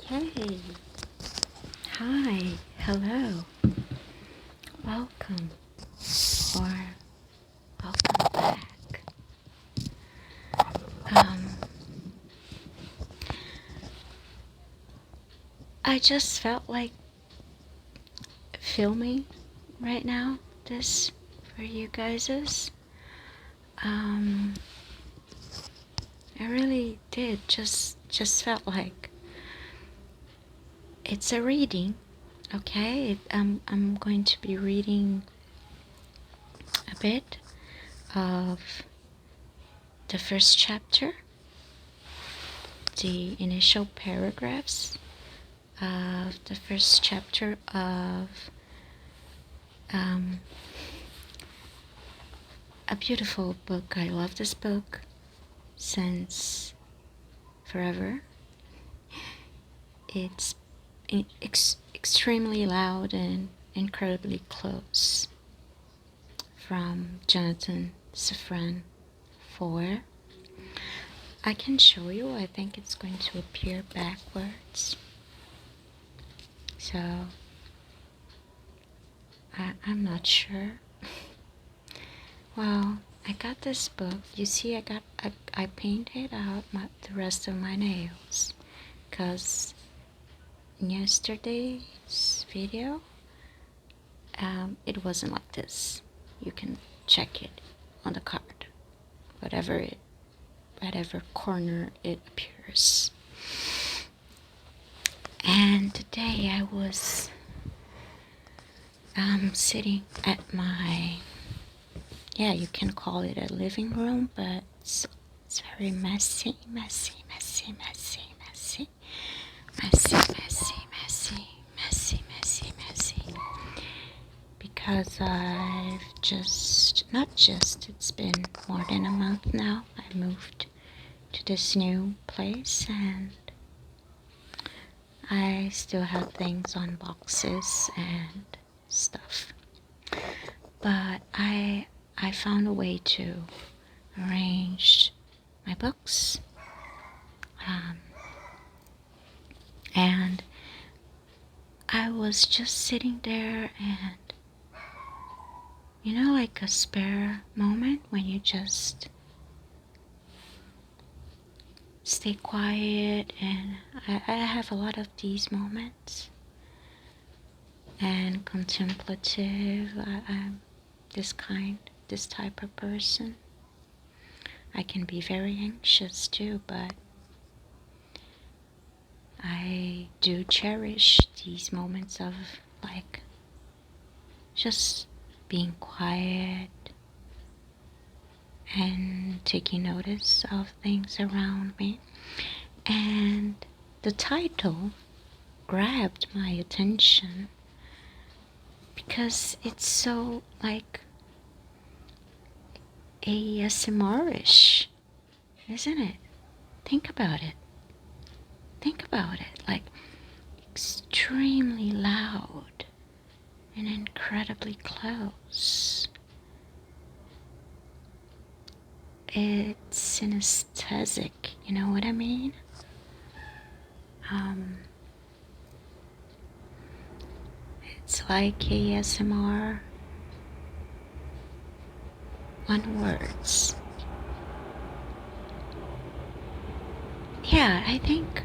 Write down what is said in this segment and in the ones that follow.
Okay. Hi. Hello. Welcome. Or welcome back. Um, I just felt like filming right now this for you guys. I really did. Just felt like it's a reading. Okay. I'm going to be reading a bit of the first chapter, the initial paragraphs of the first chapter of um, a beautiful book. I love this book since forever. It's extremely loud and incredibly close, from Jonathan Safran Foer. I can show you. I think it's going to appear backwards. So I'm not sure. Well, I got this book. You see, I painted out the rest of my nails, because in yesterday's video, it wasn't like this. You can check it on the card, whatever corner it appears. And today I was sitting at my, you can call it a living room, but it's very messy, because it's been more than a month now. I moved to this new place and I still have things on boxes and stuff. But I found a way to arrange my books. And I was just sitting there, and like a spare moment when you just stay quiet, and I have a lot of these moments, and contemplative. I'm this type of person. I can be very anxious too, but I do cherish these moments of like just being quiet and taking notice of things around me. And the title grabbed my attention because it's so like ASMR-ish, isn't it? Think about it. Like extremely loud and incredibly close. It's synesthetic, you know what I mean? It's like ASMR on words. Yeah, I think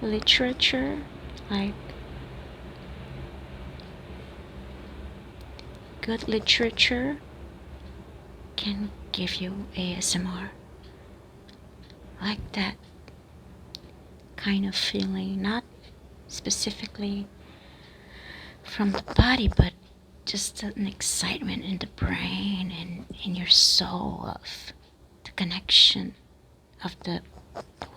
literature, like good literature, can give you ASMR. Like that kind of feeling, not specifically from the body, but just an excitement in the brain and in your soul of the connection of the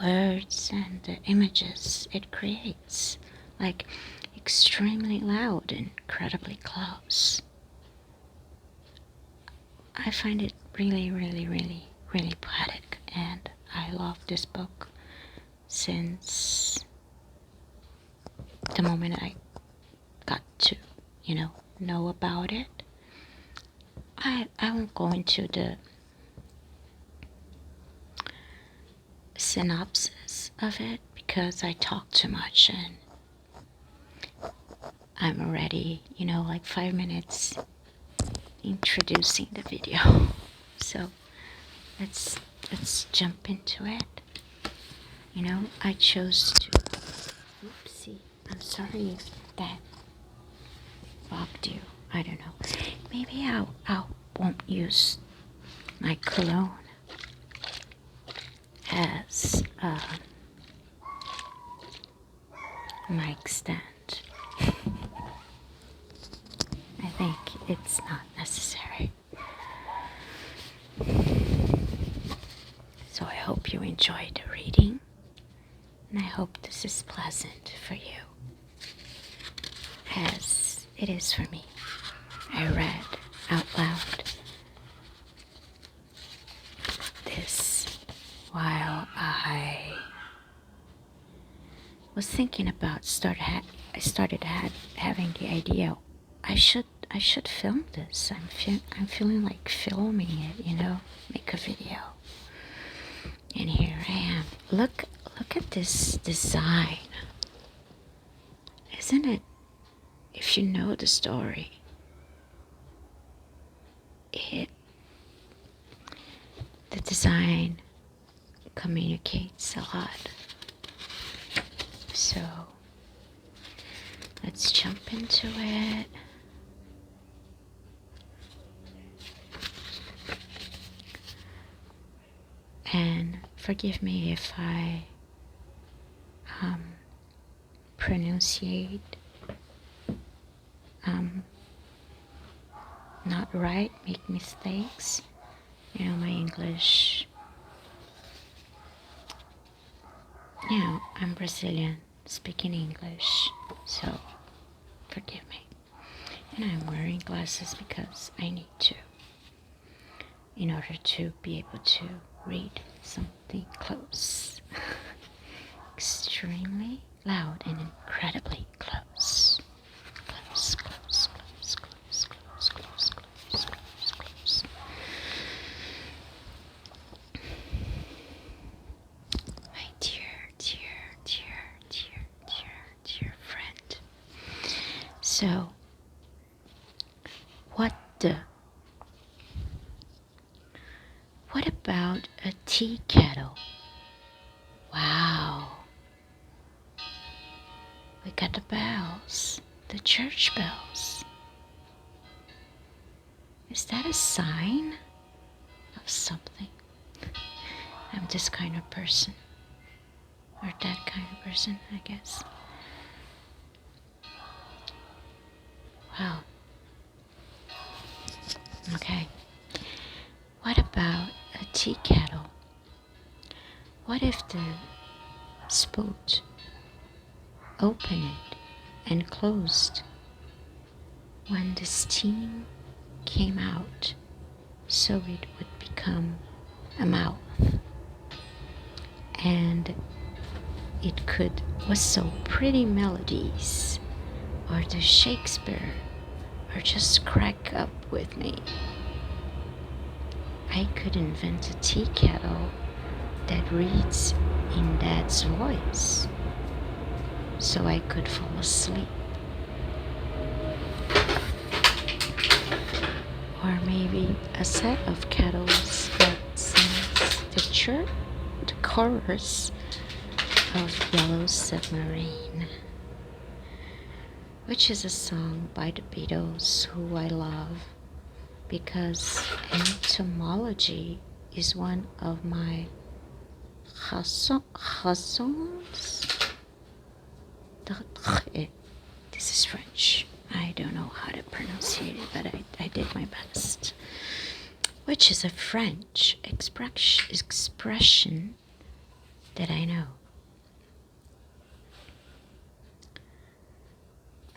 words and the images it creates, like extremely loud and incredibly close. I find it really, really, really, really poetic, and I love this book since the moment I got to, know about it. I won't go into the synopsis of it because I talk too much and I'm already, like 5 minutes introducing the video. So let's jump into it. I chose to, oopsie, I'm sorry if that bugged you. I don't know. Maybe I won't use my cologne as a mic stand. I think it's not necessary. So I hope you enjoy the reading, and I hope this is pleasant for you, as it is for me. I read out loud this while I was thinking about having the idea. I should film this. I'm feeling like filming it, make a video. And here I am. Look at this design. Isn't it? If you know the story, the design communicates a lot. So let's jump into it. And forgive me if I pronunciate not right, make mistakes. My English, I'm Brazilian, speaking English, so forgive me. And I'm wearing glasses because I need to, in order to be able to read something close. Extremely loud and incredibly close. Close, close, close, close, close, close, close, close, close. My dear friend. So, what about a tea kettle? Wow. We got the bells, the church bells. Is that a sign of something? I'm this kind of person, or that kind of person, I guess. Wow. Okay. What about a tea kettle? What if the spout opened and closed when the steam came out, so it would become a mouth, and it could whistle pretty melodies, or the Shakespeare, or just crack up with me? I could invent a tea kettle that reads in Dad's voice, so I could fall asleep. Or maybe a set of kettles that sings the chorus of Yellow Submarine, which is a song by the Beatles, who I love, because entomology is one of my raisons. This is French. I don't know how to pronounce it, but I did my best. Which is a French expression that I know.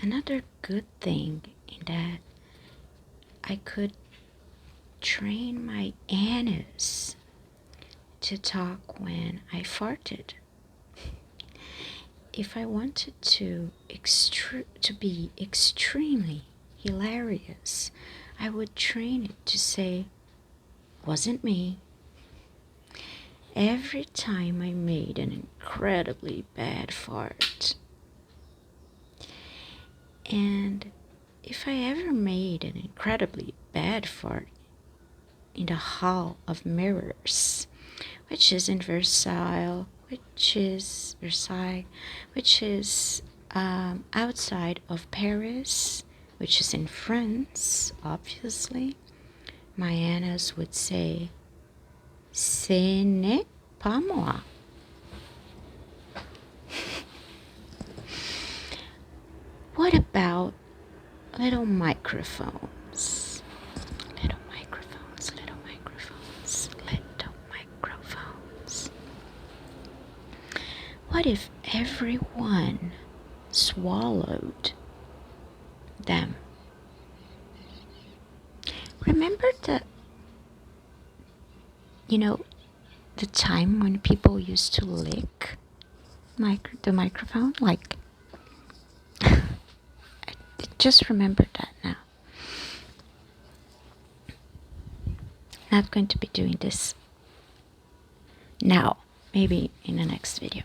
Another good thing in that I could train my anus to talk when I farted. If I wanted to be extremely hilarious, I would train it to say, "Wasn't me." every time I made an incredibly bad fart. And if I ever made an incredibly bad fart in the Hall of Mirrors, which is in Versailles, which is outside of Paris, which is in France, obviously, my Annas would say, "Ce n'est pas moi." What about little microphones? Little microphones, little microphones, little microphones. What if everyone swallowed them? Remember the time when people used to lick the microphone? Like, I just remembered that now. Not going to be doing this now, maybe in the next video.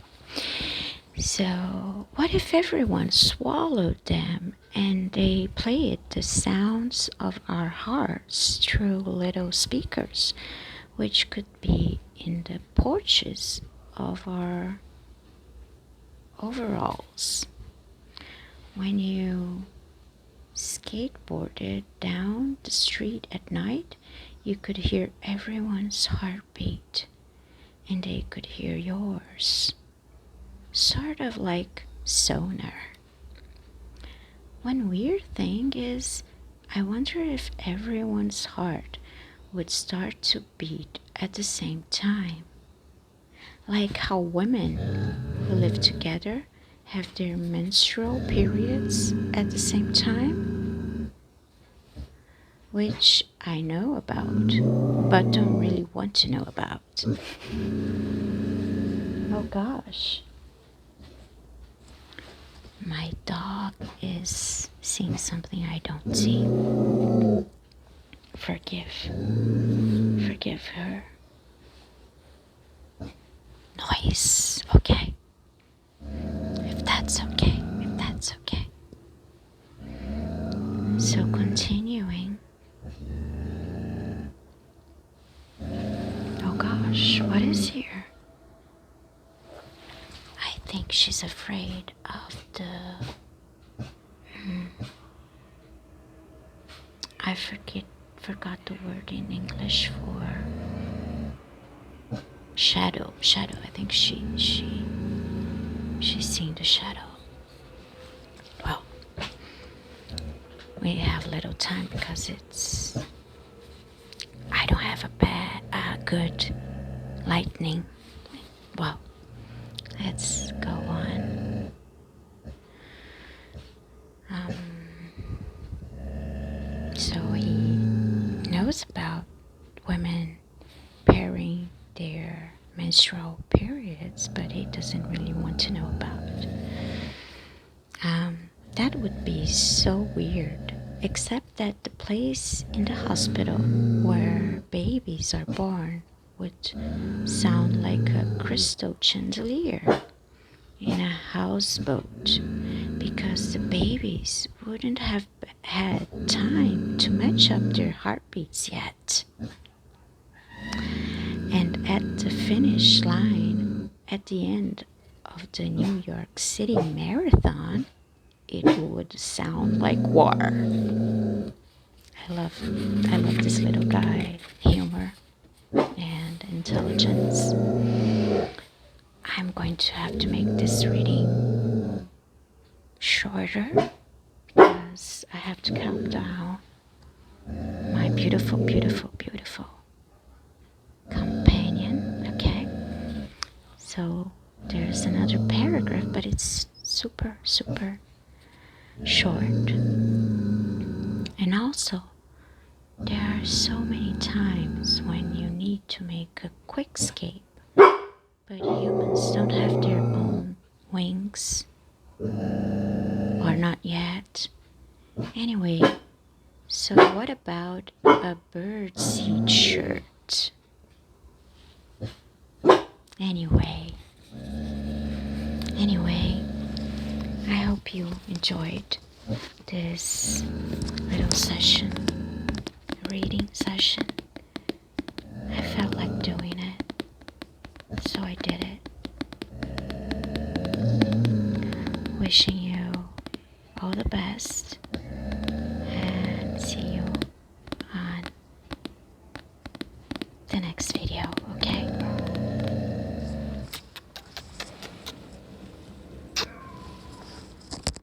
So, what if everyone swallowed them and they played the sounds of our hearts through little speakers, which could be in the porches of our overalls? When you skateboarded down the street at night, you could hear everyone's heartbeat, and they could hear yours. Sort of like sonar. One weird thing is, I wonder if everyone's heart would start to beat at the same time. Like how women who live together have their menstrual periods at the same time, which I know about, but don't really want to know about. Oh gosh. My dog is seeing something I don't see. Forgive her. Noise, okay. If that's okay. So continuing. Oh gosh, what is here? I think she's afraid of the... I forgot the word in English for shadow. I think she's seeing the shadow. Well, we have little time because I don't have a good lightning. Well, let's go on. So he knows about women pairing their menstrual periods, but he doesn't really want to know about it. That would be so weird, except that the place in the hospital where babies are born would sound like a crystal chandelier in a houseboat, because the babies wouldn't have had time to match up their heartbeats yet. And at the finish line, at the end of the New York City Marathon, it would sound like war. I love this little guy, humor and intelligence. I'm going to have to make this reading shorter because I have to calm down my beautiful companion. Okay, so there's another paragraph, but it's super short. And also, there are so many times when you need to make a quick escape, but humans don't have their own wings, or not yet. Anyway, so what about a birdseed shirt? Anyway, I hope you enjoyed this little session, reading session. I felt like doing it, so I did it. Wishing you all the best, and see you on the next video.